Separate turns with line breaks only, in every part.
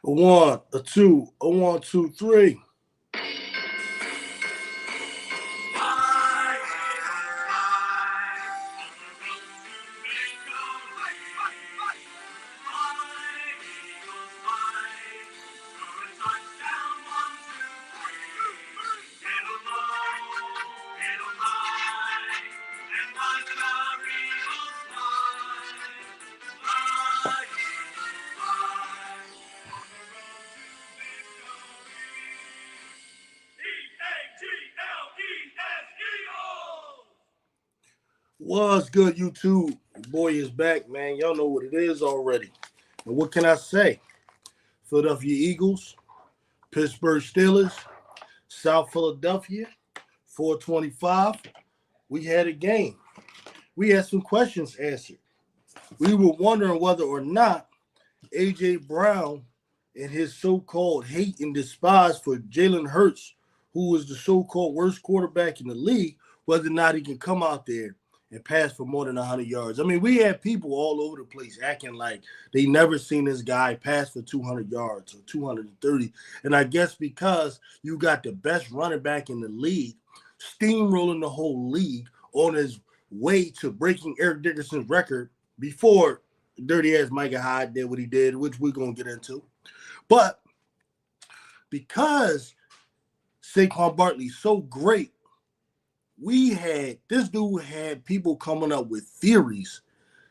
A one, a two, a one, two, three. What's good, YouTube? Your boy is back, man. Y'all know what it is already. And what can I say? Philadelphia Eagles, Pittsburgh Steelers, South Philadelphia, 425. We had a game. We had some questions answered. We were wondering whether or not A.J. Brown and his so-called hate and despise for Jalen Hurts, who was the so-called worst quarterback in the league, whether or not he can come out there and pass for more than 100 yards. I mean, we had people all over the place acting like they never seen this guy pass for 200 yards or 230. And I guess because you got the best running back in the league, steamrolling the whole league on his way to breaking Eric Dickerson's record before dirty-ass Micah Hyde did what he did, which we're going to get into. But because Saquon Barkley's so great, this dude had people coming up with theories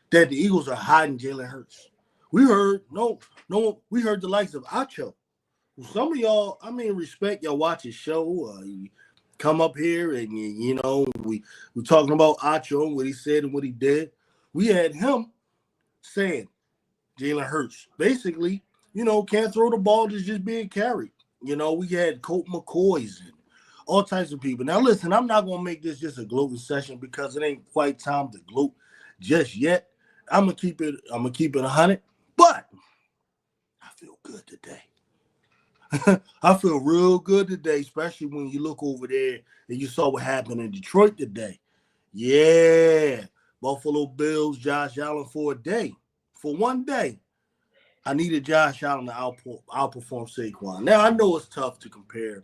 that the Eagles are hiding Jalen Hurts. We heard we heard the likes of Acho. Some of y'all, I mean, respect y'all watch his show. You come up here and we talking about Acho and what he said and what he did. We had him saying Jalen Hurts basically, can't throw the ball, just being carried. We had Colt McCoys and all types of people. Now, listen, I'm not going to make this just a gloating session because it ain't quite time to gloat just yet. I'm going to keep it 100, but I feel good today. I feel real good today, especially when you look over there and you saw what happened in Detroit today. Yeah, Buffalo Bills, Josh Allen for a day. For one day, I needed Josh Allen to outperform Saquon. Now, I know it's tough to compare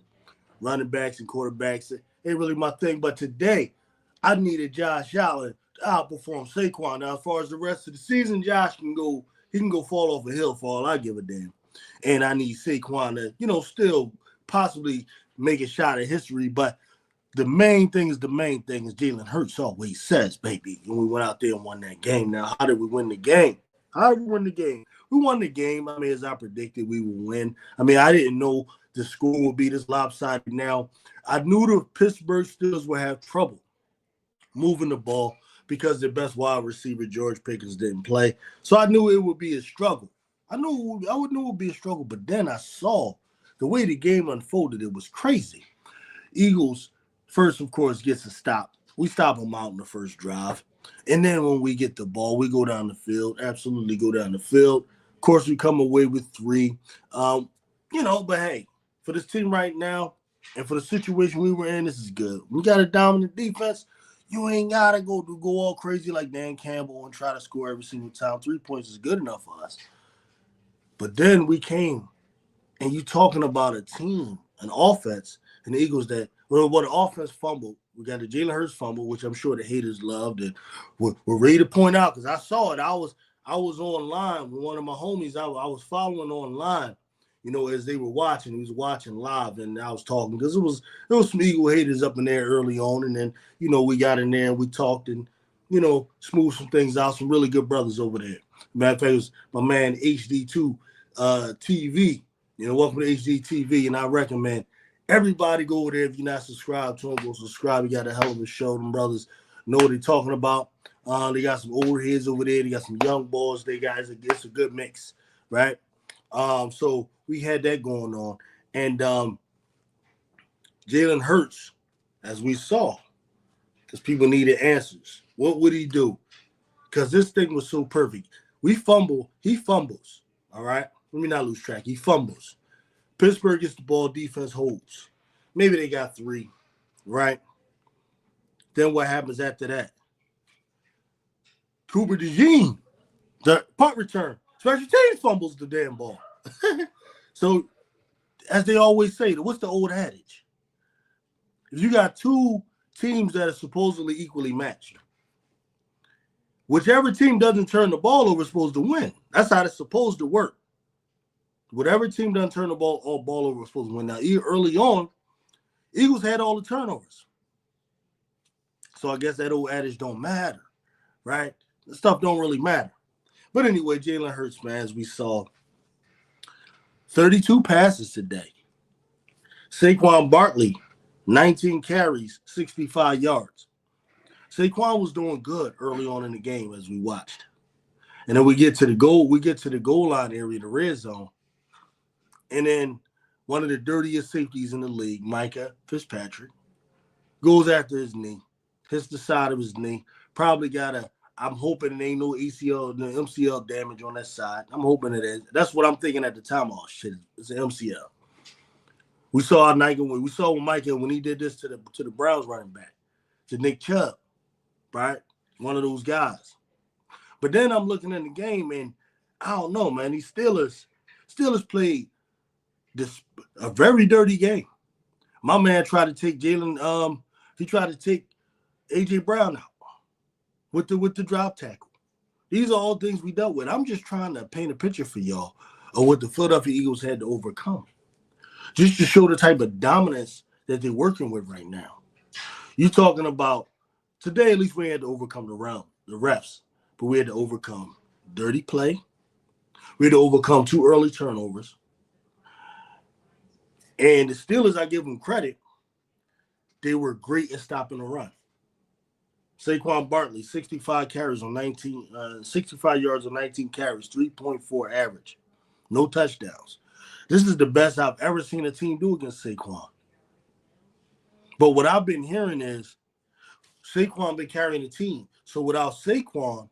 running backs and quarterbacks. It ain't really my thing. But today, I needed Josh Allen to outperform Saquon. Now, as far as the rest of the season, Josh can go fall off a hill for all I give a damn. And I need Saquon to, still possibly make a shot at history. But the main thing is Jalen Hurts always says, baby, when we went out there and won that game. Now, how did we win the game? How did we win the game? We won the game. I mean, as I predicted, we would win. I mean, I didn't know the score would be this lopsided. Now, I knew the Pittsburgh Steelers would have trouble moving the ball because their best wide receiver, George Pickens, didn't play. So I knew it would be a struggle. I knew it would be a struggle, but then I saw the way the game unfolded. It was crazy. Eagles, first, of course, gets a stop. We stop them out in the first drive. And then when we get the ball, we go down the field, absolutely go down the field. Of course, we come away with 3. But hey, for this team right now and for the situation we were in, this is good. We got a dominant defense. You ain't got to go all crazy like Dan Campbell and try to score every single time. 3 points is good enough for us. But then we came, and you talking about a team, an offense, and the Eagles that, the offense fumbled. We got the Jalen Hurts fumble, which I'm sure the haters loved, and we're ready to point out because I saw it. I was online with one of my homies. I was following online, as they were watching. He was watching live, and I was talking because there was some Eagle haters up in there early on, and then we got in there and we talked and smoothed some things out. Some really good brothers over there. Matter of fact, it was my man HD2 TV. Welcome to HD TV, and I recommend everybody go over there. If you're not subscribed to them, go subscribe. You got a hell of a show. Them brothers know what they're talking about. They got some old heads over there. They got some young boys. It's a good mix, right? So we had that going on. And Jalen Hurts, as we saw, because people needed answers. What would he do? Because this thing was so perfect. We fumble. He fumbles. All right? Let me not lose track. He fumbles. Pittsburgh gets the ball, defense holds. Maybe they got 3, right? Then what happens after that? Cooper DeJean, the punt return. Special teams fumbles the damn ball. So, as they always say, what's the old adage? If you got two teams that are supposedly equally matched, whichever team doesn't turn the ball over is supposed to win. That's how it's supposed to work. Whatever team doesn't turn the ball over is supposed to win. Now, early on, Eagles had all the turnovers. So I guess that old adage don't matter, right? The stuff don't really matter. But anyway, Jalen Hurts, man, as we saw, 32 passes today. Saquon Barkley, 19 carries, 65 yards. Saquon was doing good early on in the game as we watched. And then we get to the goal line area, the red zone. And then one of the dirtiest safeties in the league, Micah Fitzpatrick, goes after his knee, hits the side of his knee. Probably I'm hoping it ain't no ACL, no MCL damage on that side. I'm hoping it is. That's what I'm thinking at the time. Oh, shit, it's an MCL. We saw Micah when he did this to the Browns running back, to Nick Chubb, right? One of those guys. But then I'm looking at the game, and I don't know, man. These Steelers played a very dirty game. My man tried to take he tried to take A.J. Brown out with the drop tackle. These are all things we dealt with. I'm just trying to paint a picture for y'all of what the Philadelphia Eagles had to overcome, just to show the type of dominance that they're working with right now. You're talking about today, at least we had to overcome the refs, but we had to overcome dirty play. We had to overcome 2 early turnovers. And the Steelers, I give them credit, they were great at stopping the run. Saquon Barkley, 65 yards on 19 carries, 3.4 average. No touchdowns. This is the best I've ever seen a team do against Saquon. But what I've been hearing is Saquon been carrying the team. So without Saquon,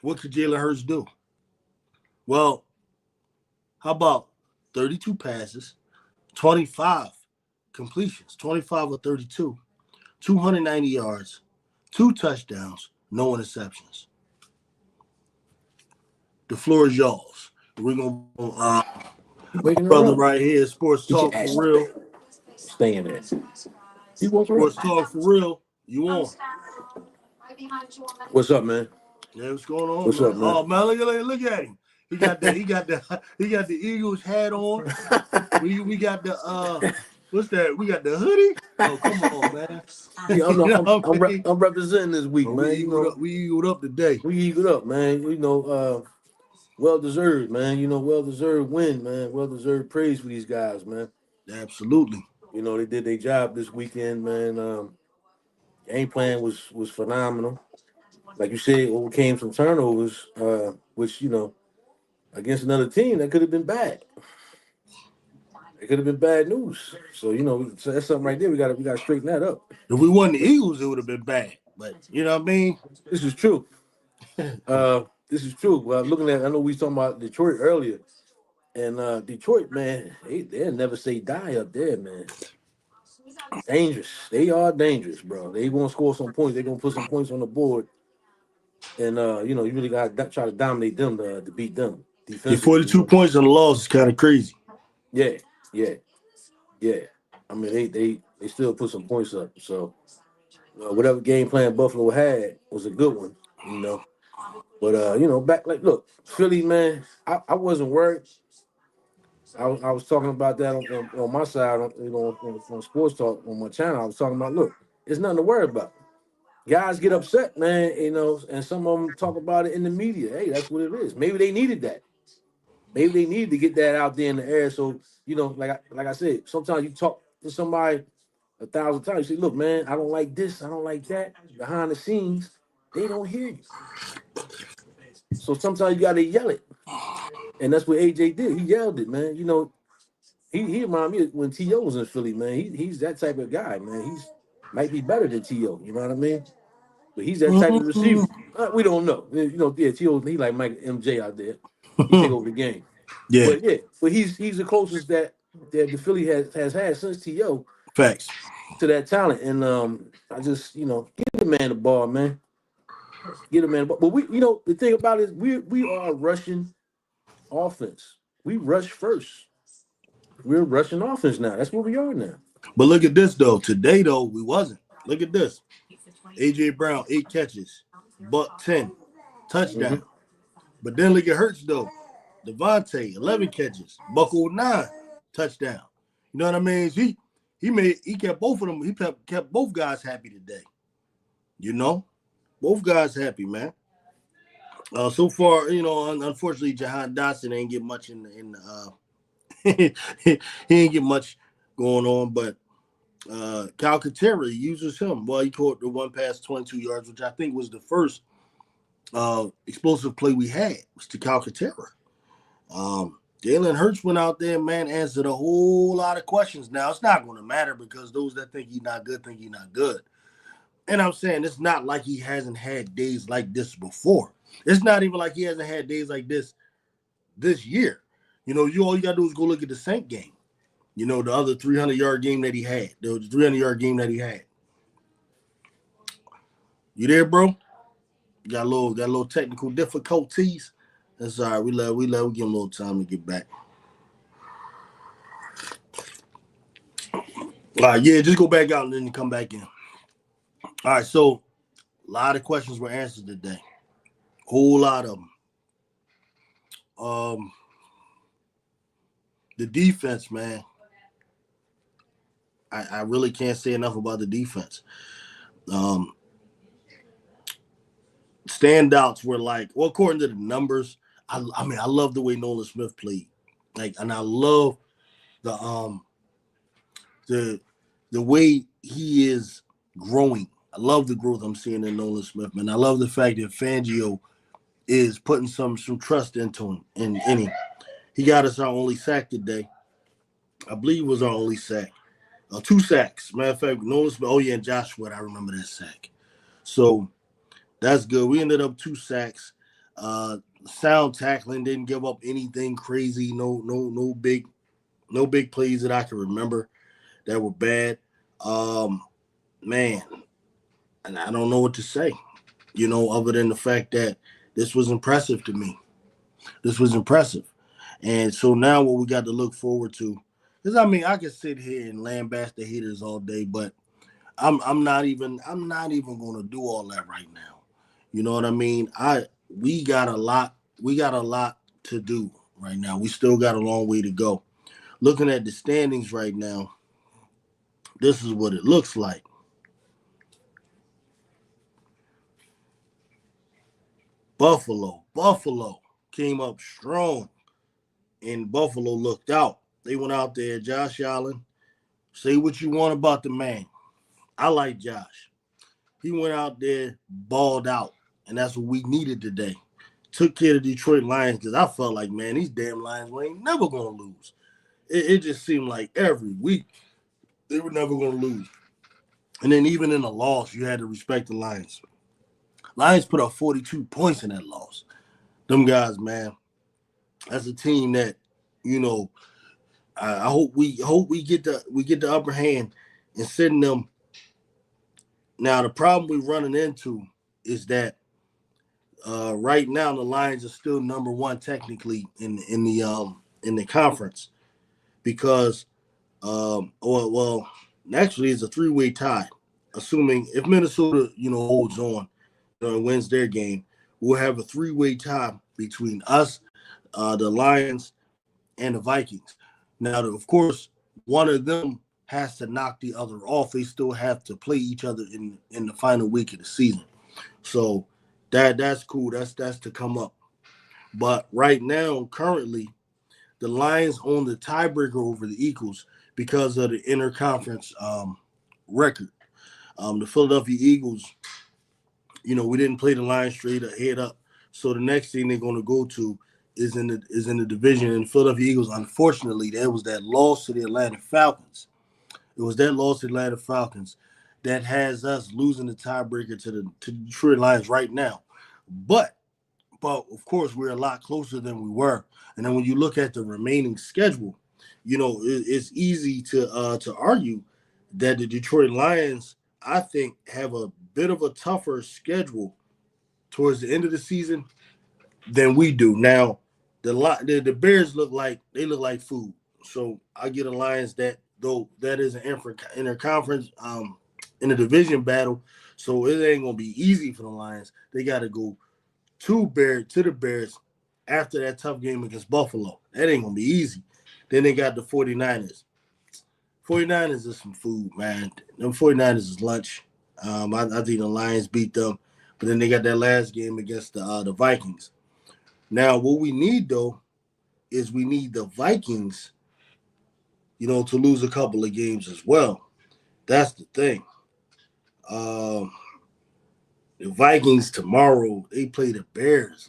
what could Jalen Hurts do? Well, how about 32 passes, 25 completions, 25 or 32, 290 yards, 2 touchdowns, no interceptions. The floor is yours. We're going to brother right here, Sports Talk for Real.
Stay in there.
Sports Talk for Real. You on?
What's up, man?
Yeah, what's going on?
What's
man?
up, man?
Oh man, look at him. He got the Eagles hat on. We got the what's that? We got the hoodie. Oh, come on, man.
Yeah, I'm representing this week, man.
We eagled up today.
We eagled up, man. Well deserved, man. Well deserved win, man. Well deserved praise for these guys, man.
Absolutely.
They did their job this weekend, man. Game plan was phenomenal. Like you said, overcame some turnovers, which against another team that could have been bad. It could have been bad news. So so that's something right there. We got to straighten that up.
If we won the Eagles, it would have been bad. But you know what I mean.
This is true. This is true. Well, I know we was talking about Detroit earlier, and Detroit, man, they'll never say die up there, man. Dangerous. They are dangerous, bro. They gonna score some points. They're gonna put some points on the board, and you really got to try to dominate them to beat them.
The 42 points on the loss is kind of crazy.
Yeah. I mean, they still put some points up. So whatever game plan Buffalo had was a good one, But back look, Philly, man, I wasn't worried. I was talking about that on my side, on Sports Talk on my channel. I was talking about, look, there's nothing to worry about. Guys get upset, man, and some of them talk about it in the media. Hey, that's what it is. Maybe they needed that. Maybe they needed to get that out there in the air. So, like I said, sometimes you talk to somebody 1,000 times. You say, look, man, I don't like this. I don't like that. Behind the scenes, they don't hear you. So sometimes you got to yell it. And that's what AJ did. He yelled it, man. He reminded me of when T.O. was in Philly, man. He's that type of guy, man. He's might be better than T.O., you know what I mean? But he's that type of receiver. We don't know. T.O., he like Mike MJ out there. He take over the game.
Yeah.
But he's the closest that the Philly has had since T.O.
Facts.
To that talent. And I just, give the man the ball, man. Get a man the ball. But the thing about it is we are a rushing offense. We rush first. We're rushing offense now. That's what we are now.
But look at this though. Today though, we wasn't. Look at this. AJ Brown, 8 catches, buck 10, touchdown.
Mm-hmm.
But then look at Hurts though. Devontae, 11 catches, buck 9, touchdown. You know what I mean? He kept both of them. He kept both guys happy today. You know, both guys happy, man. So far, unfortunately, Jahan Dotson ain't get much he ain't get much going on, but Calcaterra uses him. Well, he caught the one pass, 22 yards, which I think was the first explosive play we had was to Calcaterra. Jalen Hurts went out there, man, answered a whole lot of questions. Now, it's not going to matter because those that think he's not good think he's not good. And I'm saying it's not like he hasn't had days like this before. It's not even like he hasn't had days like this year. All you got to do is go look at the Saint game. The other 300-yard game that he had. The 300-yard game that he had. You there, bro? Got a little technical difficulties. That's all right. We give him a little time to get back. All right, yeah, just go back out and then come back in. All right, so a lot of questions were answered today. Whole lot of them. The defense, man. I really can't say enough about the defense. Standouts were according to the numbers, I love the way Nolan Smith played. And I love the way he is growing. I love the growth I'm seeing in Nolan Smith, man. I love the fact that Fangio is putting some trust into him. And he got us our only sack today. I believe it was our only sack. 2 sacks. Matter of fact, Nolan Smith. Oh yeah, and Josh Sweat. I remember that sack. So that's good. We ended up 2 sacks. Sound tackling, didn't give up anything crazy. No big plays that I can remember that were bad. Man, and I don't know what to say, other than the fact that this was impressive to me. This was impressive. And so now what we got to look forward to is, I can sit here and lambast the haters all day, but I'm not even going to do all that right now. You know what I mean? We got a lot to do right now. We still got a long way to go. Looking at the standings right now, this is what it looks like. Buffalo came up strong, and Buffalo looked out. They went out there, Josh Allen. Say what you want about the man. I like Josh. He went out there, balled out, and that's what we needed today. Took care of the Detroit Lions because I felt like, man, these damn Lions ain't never going to lose. It just seemed like every week they were never going to lose. And then even in a loss, you had to respect the Lions. Lions put up 42 points in that loss. Them guys, man, that's a team that, I hope we get the upper hand and send them. Now the problem we're running into is that right now the Lions are still number 1 technically in the conference because actually it's a 3-way tie. Assuming if Minnesota holds on and wins their game, we'll have a 3-way tie between us, the Lions, and the Vikings. Now, of course, one of them has to knock the other off. They still have to play each other in the final week of the season. So that's cool. That's to come up. But right now, currently, the Lions own the tiebreaker over the Eagles because of the interconference record. The Philadelphia Eagles, we didn't play the Lions straight head up. So the next thing they're going to go to is in the division. And the Philadelphia Eagles, unfortunately, there was that loss to the Atlanta Falcons. It was that loss to the Atlanta Falcons that has us losing the tiebreaker to the Detroit Lions right now. But of course, we're a lot closer than we were. And then when you look at the remaining schedule, it's easy to argue that the Detroit Lions, I think, have a bit of a tougher schedule towards the end of the season than we do. Now, The Bears look like food. So I get a Lions that though that is an interconference in a division battle. So it ain't gonna be easy for the Lions. They got to go to the Bears after that tough game against Buffalo. That ain't gonna be easy. Then they got the 49ers. 49ers is some food, man. Them 49ers is lunch. I think the Lions beat them, but then they got that last game against the Vikings. Now, what we need though is we need the Vikings, to lose a couple of games as well. That's the thing. Um, the Vikings tomorrow they play the Bears.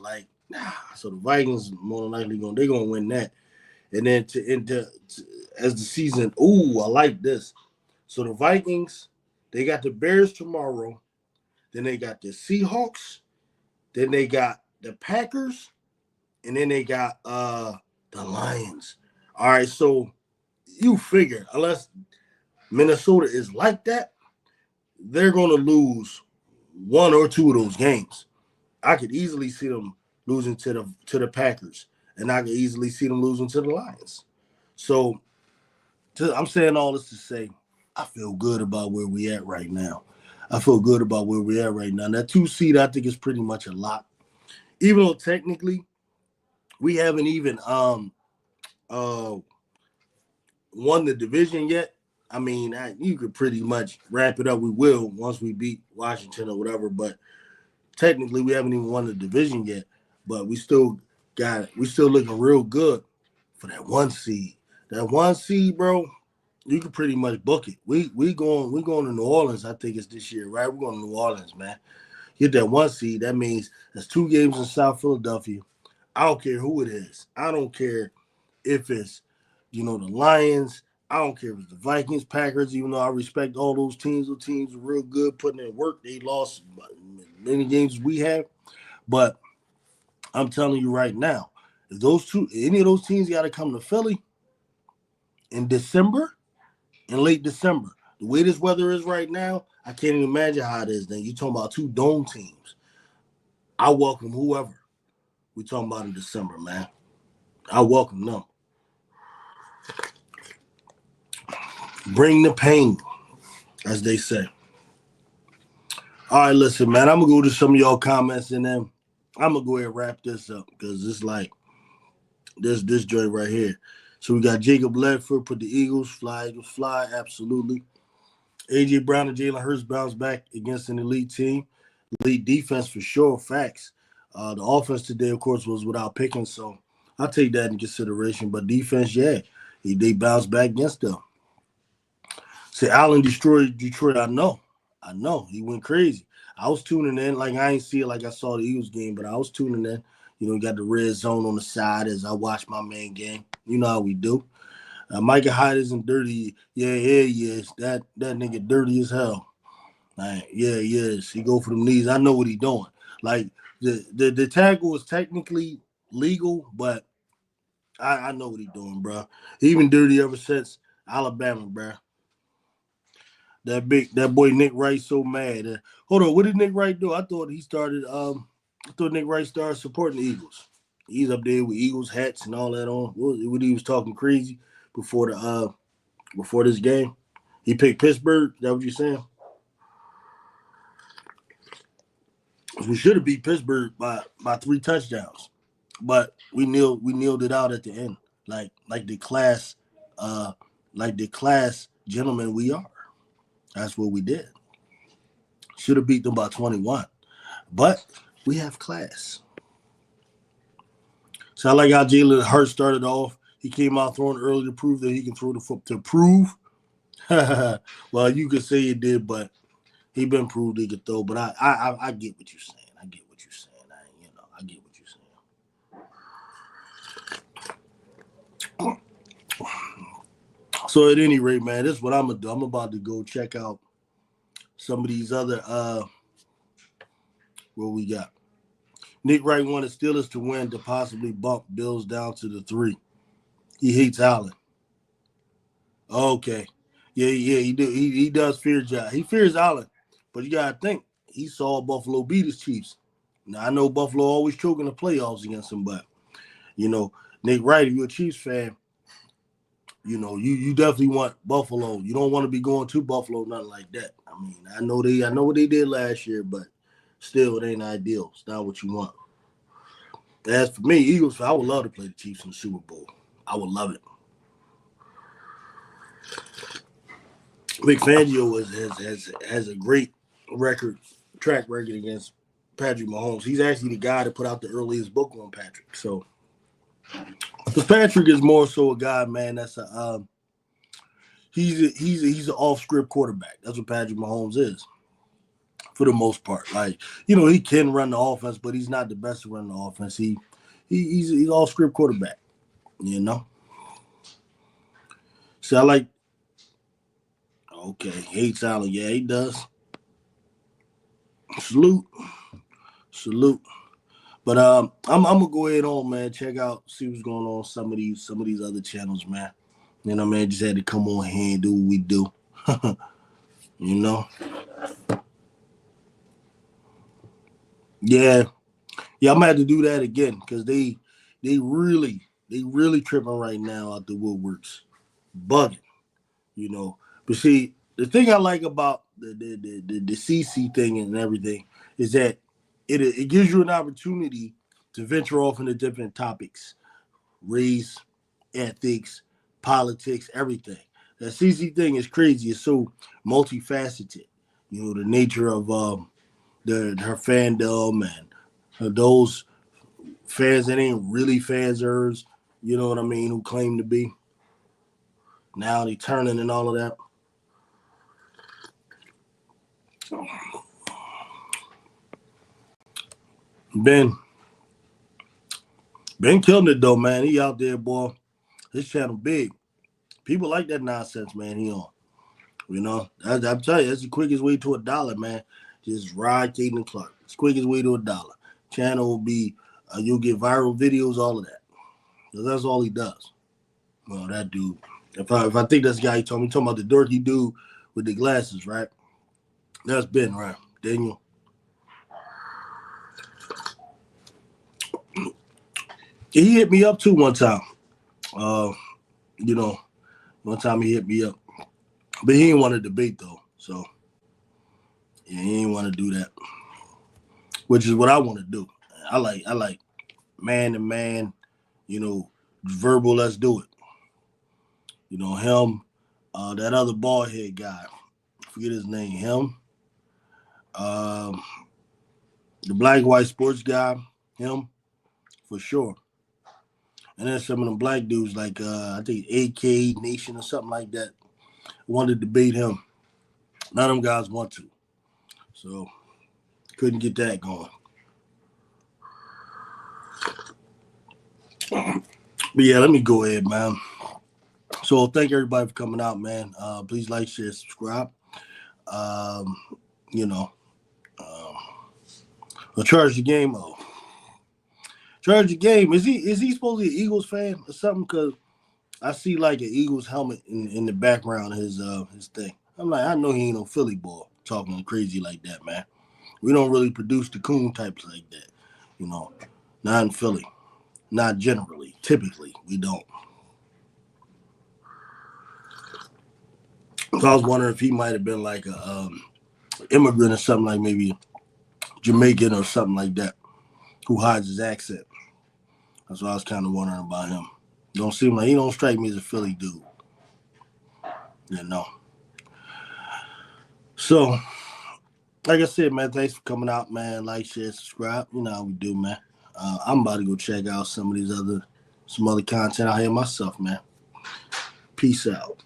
So the Vikings more than likely gonna win that. And then as the season, I like this. So the Vikings, they got the Bears tomorrow. Then they got the Seahawks. Then they got the Packers, and then they got the Lions. All right, so you figure unless Minnesota is like that, they're going to lose one or two of those games. I could easily see them losing to the Packers, and I could easily see them losing to the Lions. So I'm saying all this to say, I feel good about where we at right now. I feel good about where we're at right now. That 2 seed, I think, is pretty much a lock. Even though technically we haven't even won the division yet. I mean, you could pretty much wrap it up. We will once we beat Washington or whatever. But technically, we haven't even won the division yet. But we still got it. We still looking real good for that 1 seed. That 1 seed, bro. You can pretty much book it. We going to New Orleans. I think it's this year, right? We're going to New Orleans, man. Get that 1 seed. That means there's 2 games in South Philadelphia. I don't care who it is. I don't care if it's, the Lions. I don't care if it's the Vikings, Packers, even though I respect all those teams. Those teams are real good, putting in work. They lost many games we have. But I'm telling you right now, if any of those teams got to come to Philly in December, in late December, the way this weather is right now, I can't even imagine how it is then. You're talking about 2 dome teams. I welcome whoever we talking about in December, man. I welcome them. Bring the pain, as they say. All right, listen, man. I'm gonna go to some of y'all comments and then I'm gonna go ahead and wrap this up because it's like this joint right here. So we got Jacob Ledford put the Eagles fly, absolutely. AJ Brown and Jalen Hurts bounce back against an elite team, elite defense for sure. Facts. The offense today, of course, was without Pickens, so I'll take that in consideration. But defense, yeah, they bounced back against them. See, Allen destroyed Detroit. I know. He went crazy. I was tuning in. Like, I ain't see it like I saw the Eagles game, but I was tuning in. Got the red zone on the side as I watch my main game. You know how we do. Micah Hyde isn't dirty. Yeah, he is. That nigga dirty as hell. Like, yeah, he is. He go for them knees. I know what he doing. Like, the tackle was technically legal, but I know what he doing, bro. He been dirty ever since Alabama, bro. That boy Nick Wright so mad. Hold on, what did Nick Wright do? I thought Nick Wright started supporting the Eagles. He's up there with Eagles hats and all that on. What he was talking crazy before this game. He picked Pittsburgh. Is that what you're saying? We should have beat Pittsburgh by 3 touchdowns, but we kneeled it out at the end, like the class gentlemen we are. That's what we did. Should have beat them by 21. But we have class. So I like how Jalen Hurts started off. He came out throwing early to prove that he can throw the football. To prove? Well, you could say he did, but he been proved he could throw. But I get what you're saying. I get what you're saying. I get what you're saying. So at any rate, man, this is what I'm going to do. I'm about to go check out some of these other what we got. Nick Wright wanted Steelers to win to possibly bump Bills down to the 3. He hates Allen. Okay. Yeah, he do. He does fear Josh. He fears Allen. But you gotta think, he saw Buffalo beat his Chiefs. Now I know Buffalo always choking the playoffs against him, but You know, Nick Wright, if you're a Chiefs fan, you definitely want Buffalo. You don't want to be going to Buffalo, nothing like that. I mean, I know what they did last year, but still, it ain't ideal. It's not what you want. As for me, Eagles, I would love to play the Chiefs in the Super Bowl. I would love it. Vic Fangio has a great track record against Patrick Mahomes. He's actually the guy that put out the earliest book on Patrick. So, because Patrick is more so a guy, man, that's he's an off script quarterback. That's what Patrick Mahomes is, for the most part. Like, he can run the offense, but he's not the best at running the offense. He's all script quarterback. So I like. Okay, hates Allen. Yeah, he does. Salute. But I'm gonna go ahead on, man. Check out, see what's going on some of these other channels, man. Man, just had to come on here and do what we do. Yeah, I'm gonna have to do that again because they really tripping right now out the woodworks, bugging. But see, the thing I like about the CC thing and everything is that it gives you an opportunity to venture off into different topics, race, ethics, politics, everything. That CC thing is crazy. It's so multifaceted. The nature of her fandom and those fans that ain't really fans hers, you know what I mean, who claim to be. Now they turning and all of that. Ben killing it though, man. He out there, boy. His channel big. People like that nonsense, man. He on. I'm telling you, that's the quickest way to $1, man. Just ride Caden Clark. It's the quickest way to $1. Channel will be, you'll get viral videos, all of that. That's all he does. Well, that dude. If I think that's the guy he talking about the dorky dude with the glasses, right? That's Ben, right? Daniel. He hit me up too one time. One time he hit me up. But he didn't want to debate though. So yeah, he didn't want to do that. Which is what I want to do. I like man to man, verbal, let's do it. Him, that other bald head guy. I forget his name. Him. The black and white sports guy, him, for sure. And then some of them black dudes like I think AK Nation or something like that wanted to debate him. None of them guys want to. So couldn't get that going. But yeah, let me go ahead, man. So thank everybody for coming out, man. Please like, share, subscribe. Charge the game. Charge the game. Is he supposed to be an Eagles fan or something? Because I see like an Eagles helmet in the background of his thing. I'm like, I know he ain't no Philly boy talking crazy like that, man. We don't really produce the coon types like that, not in Philly, not generally. Typically, we don't. So I was wondering if he might have been like a immigrant or something, like maybe Jamaican or something like that, who hides his accent. That's what I was kind of wondering about him. He don't strike me as a Philly dude. So, like I said, man, thanks for coming out, man. Like, share, subscribe. You know how we do, man. I'm about to go check out some other content out here myself, man. Peace out.